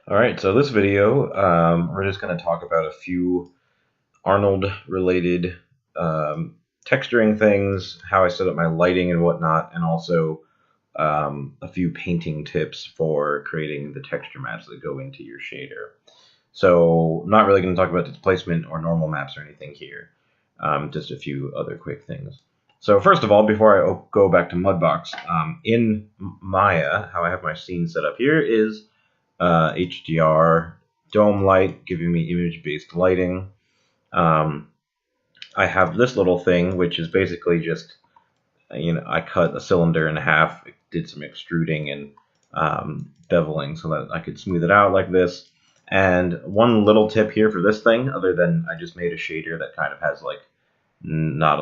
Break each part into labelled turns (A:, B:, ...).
A: Alright, so this video, we're just going to talk about a few Arnold related texturing things, how I set up my lighting and whatnot, and also a few painting tips for creating the texture maps that go into your shader. So I'm not really going to talk about displacement or normal maps or anything here, just a few other quick things. So first of all, before I go back to Mudbox, in Maya, how I have my scene set up here is HDR dome light, giving me image-based lighting. I have this little thing, which is basically just, I cut a cylinder in half, did some extruding and beveling so that I could smooth it out like this. And one little tip here for this thing, other than I just made a shader that kind of has like not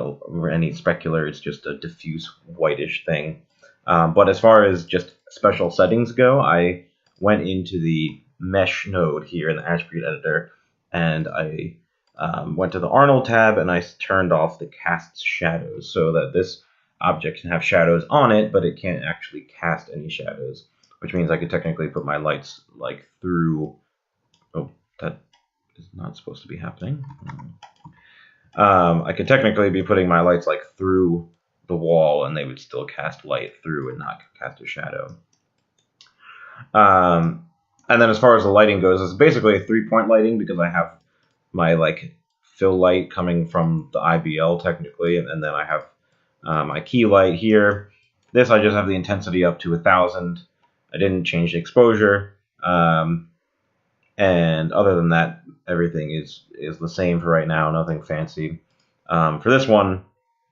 A: any specular, it's just a diffuse whitish thing. But as far as just special settings go, I went into the mesh node here in the attribute editor, and I went to the Arnold tab and I turned off the cast shadows so that this object can have shadows on it, but it can't actually cast any shadows, which means I could technically put my lights like through. Oh, that is not supposed to be happening. I could technically be putting my lights like through the wall and they would still cast light through and not cast a shadow. And then as far as the lighting goes, it's basically a 3-point lighting because I have my like fill light coming from the IBL technically, and then I have my key light here. This I just have the intensity up to 1000. I didn't change the exposure, and other than that, everything is the same for right now. Nothing fancy. For this one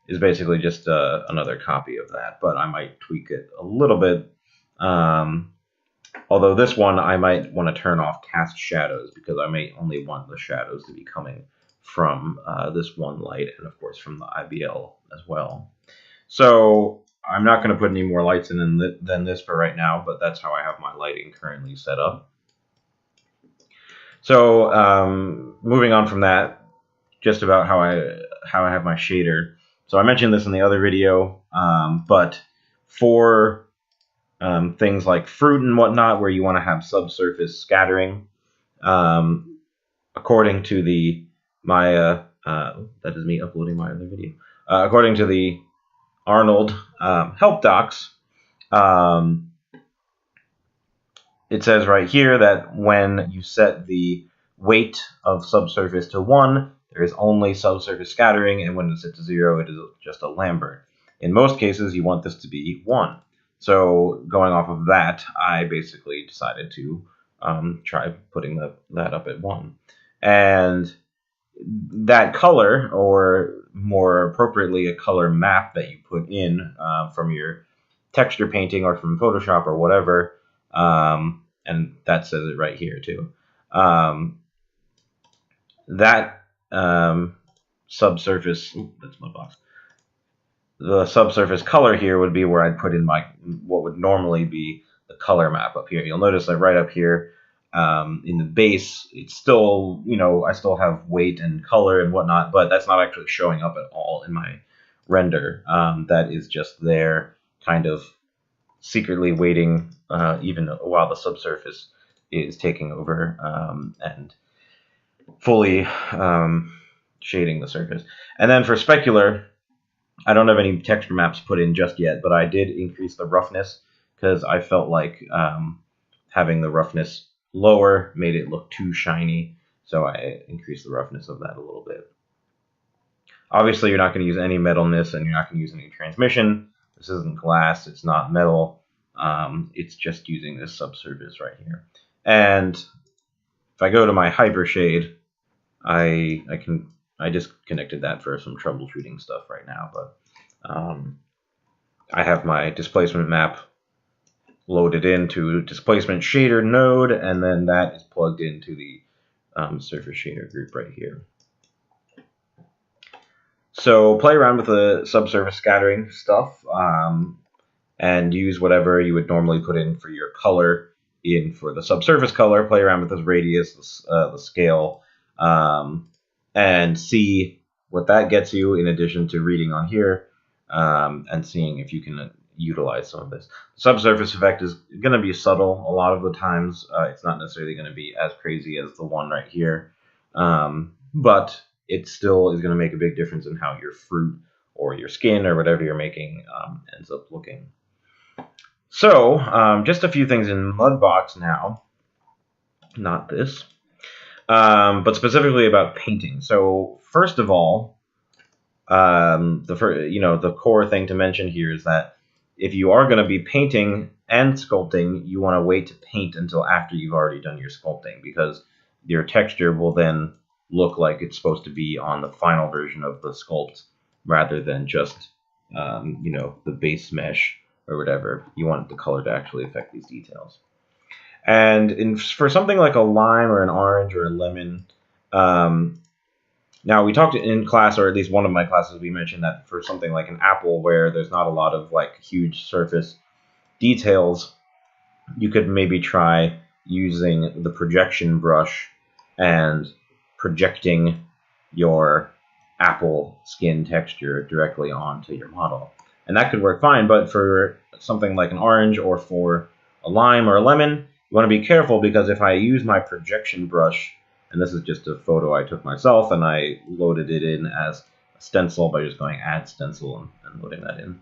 A: is basically just another copy of that, but I might tweak it a little bit. Although this one I might want to turn off cast shadows because I may only want the shadows to be coming from this one light and of course from the IBL as well. So I'm not going to put any more lights in than this for right now, but that's how I have my lighting currently set up. So moving on from that, just about how I have my shader. So I mentioned this in the other video, but for things like fruit and whatnot, where you want to have subsurface scattering, according to the Maya, that is me uploading my other video. According to the Arnold help docs, it says right here that when you set the weight of subsurface to 1, there is only subsurface scattering, and when it's set to 0, it is just a Lambert. In most cases, you want this to be 1. So going off of that, I basically decided to try putting that up at 1. And that color, or more appropriately, a color map that you put in from your texture painting or from Photoshop or whatever, and that says it right here too. That subsurface, that's Mudbox. The subsurface color here would be where I'd put in my what would normally be the color map up here. You'll notice that right up here in the base, it's still, I still have weight and color and whatnot, but that's not actually showing up at all in my render. That is just there kind of secretly waiting even while the subsurface is taking over and fully shading the surface. And then for specular, I don't have any texture maps put in just yet, but I did increase the roughness because I felt like having the roughness lower made it look too shiny, so I increased the roughness of that a little bit. Obviously, you're not going to use any metalness, and you're not going to use any transmission. This isn't glass, it's not metal. It's just using this subsurface right here. And if I go to my hypershade, I disconnected that for some troubleshooting stuff right now, but I have my displacement map loaded into displacement shader node, and then that is plugged into the surface shader group right here. So play around with the subsurface scattering stuff and use whatever you would normally put in for your color in for the subsurface color. Play around with this radius, the scale, and see what that gets you in addition to reading on here and seeing if you can utilize some of this. The subsurface effect is going to be subtle a lot of the times. It's not necessarily going to be as crazy as the one right here, but it still is going to make a big difference in how your fruit or your skin or whatever you're making ends up looking. So just a few things in Mudbox now, not this, but specifically about painting. So first of all, the core thing to mention here is that if you are going to be painting and sculpting, you want to wait to paint until after you've already done your sculpting, because your texture will then look like it's supposed to be on the final version of the sculpt rather than just the base mesh or whatever. You want the color to actually affect these details. And for something like a lime or an orange or a lemon, now we talked in class, or at least one of my classes, we mentioned that for something like an apple where there's not a lot of like huge surface details, you could maybe try using the projection brush and projecting your apple skin texture directly onto your model. And that could work fine, but for something like an orange or for a lime or a lemon, you want to be careful, because if I use my projection brush, and this is just a photo I took myself, and I loaded it in as a stencil by just going add stencil and loading that in.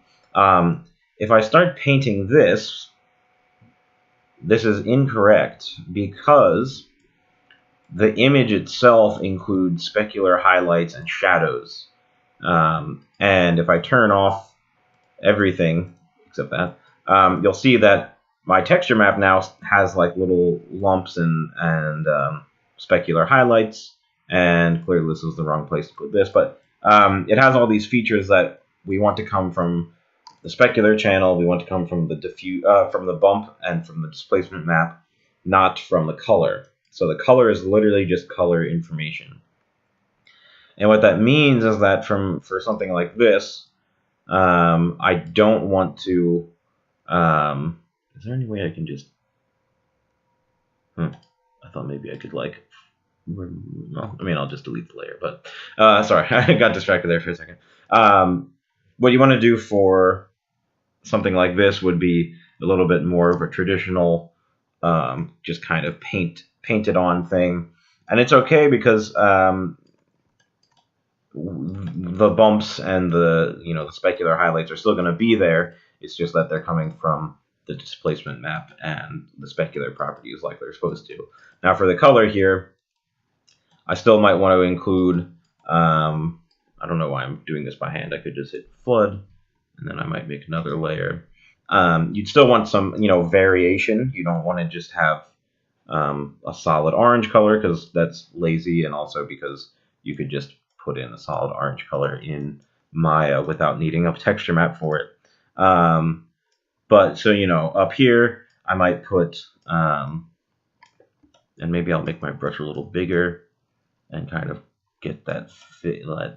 A: If I start painting this is incorrect, because the image itself includes specular highlights and shadows. And if I turn off everything except that, you'll see that my texture map now has like little lumps and specular highlights, and clearly this is the wrong place to put this, but it has all these features that we want to come from the specular channel, we want to come from the from the bump and from the displacement map, not from the color. So the color is literally just color information. And what that means is that for something like this, I don't want to, is there any way I can just, I thought maybe I could like, well, I mean, I'll just delete the layer, but sorry, I got distracted there for a second. What you want to do for something like this would be a little bit more of a traditional, just kind of painted on thing. And it's okay because the bumps and the specular highlights are still going to be there. It's just that they're coming from the displacement map and the specular properties like they're supposed to. Now for the color here, I still might want to include, I don't know why I'm doing this by hand. I could just hit flood, and then I might make another layer. You'd still want some, variation. You don't want to just have a solid orange color, because that's lazy, and also because you could just put in a solid orange color in Maya without needing a texture map for it. But so, up here, I might put, and maybe I'll make my brush a little bigger and kind of get that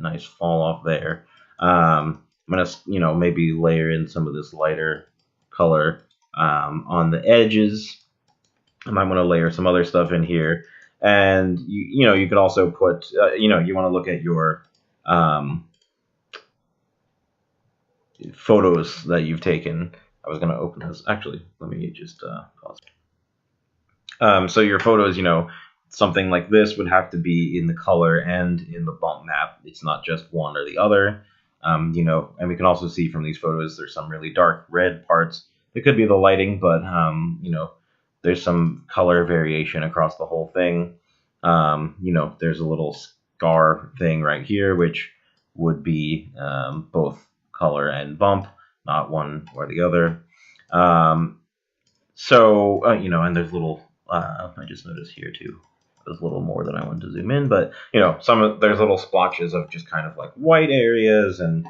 A: nice fall off there. I'm gonna, maybe layer in some of this lighter color on the edges. I might want to layer some other stuff in here, and you could also put, you want to look at your photos that you've taken. I was gonna open this. Actually, let me just pause. So your photos, something like this would have to be in the color and in the bump map. It's not just one or the other. And we can also see from these photos there's some really dark red parts. It could be the lighting, but there's some color variation across the whole thing. There's a little scar thing right here, which would be both color and bump, not one or the other. And there's little, I just noticed here too, there's a little more than I wanted to zoom in, but there's little splotches of just kind of like white areas and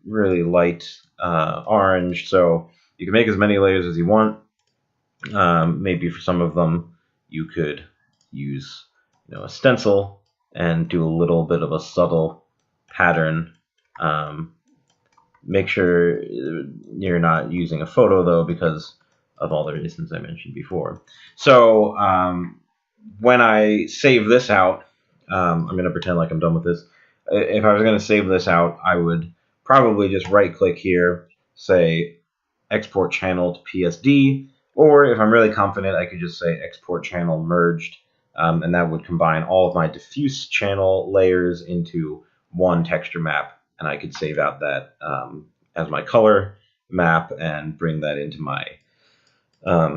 A: really light orange. So you can make as many layers as you want. Maybe for some of them you could use a stencil and do a little bit of a subtle pattern. Make sure you're not using a photo though, because of all the reasons I mentioned before. So when I save this out, I'm going to pretend like I'm done with this. If I was going to save this out, I would probably just right click here, say export channel to PSD, or if I'm really confident, I could just say export channel merged, and that would combine all of my diffuse channel layers into one texture map, and I could save out that as my color map and bring that into my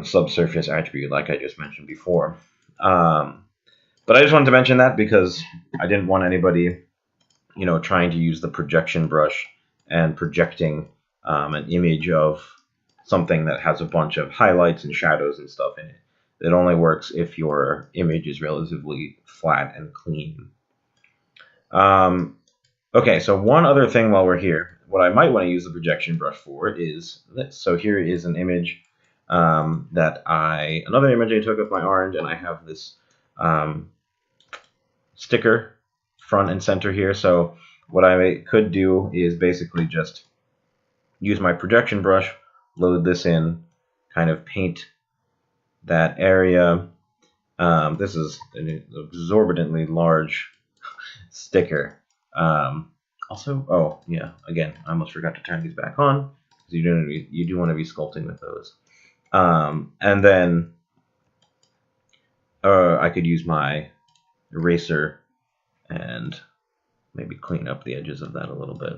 A: subsurface attribute like I just mentioned before. But I just wanted to mention that because I didn't want anybody, trying to use the projection brush and projecting an image of something that has a bunch of highlights and shadows and stuff in it. It only works if your image is relatively flat and clean. Okay, so one other thing while we're here, what I might want to use the projection brush for is this. So here is an image another image I took of my orange, and I have this sticker front and center here. So what I could do is basically just use my projection brush, load this in, kind of paint that area. This is an exorbitantly large sticker. Also, oh yeah, again, I almost forgot to turn these back on, because you do want to be sculpting with those. And then I could use my eraser and maybe clean up the edges of that a little bit.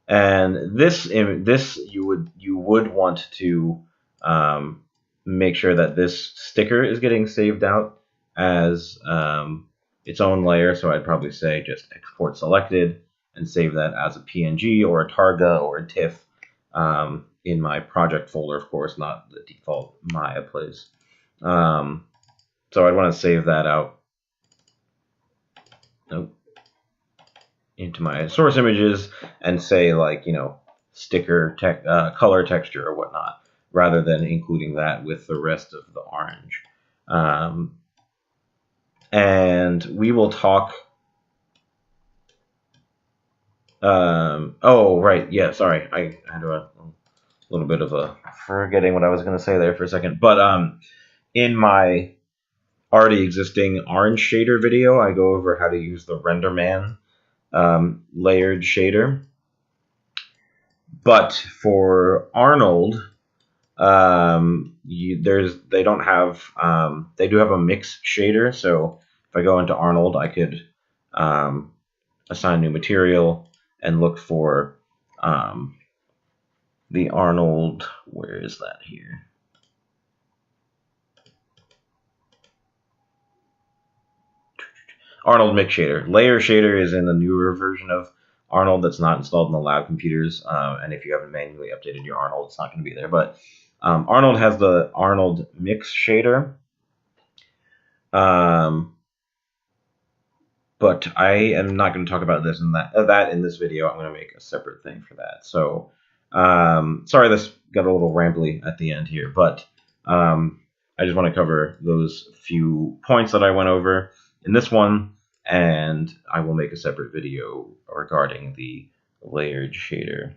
A: And this you would want to make sure that this sticker is getting saved out as its own layer. So I'd probably say just export selected and save that as a PNG or a Targa or a TIFF in my project folder, of course, not the default Maya place. So I'd want to save that out into my source images and say, like, sticker color texture or whatnot, rather than including that with the rest of the orange. And we will talk. Oh, right. Yeah, sorry. I had a little bit of a forgetting what I was going to say there for a second. But in my already existing orange shader video, I go over how to use the RenderMan layered shader. But for Arnold, they do have a mix shader. So if I go into Arnold, I could assign new material and look for the Arnold. Where is that here? Arnold mix shader. Layer shader is in the newer version of Arnold that's not installed in the lab computers, and if you haven't manually updated your Arnold, it's not going to be there. But Arnold has the Arnold mix shader, but I am not going to talk about this and that in this video. I'm going to make a separate thing for that. So sorry, this got a little rambly at the end here, but I just want to cover those few points that I went over in this one, and I will make a separate video regarding the layered shader.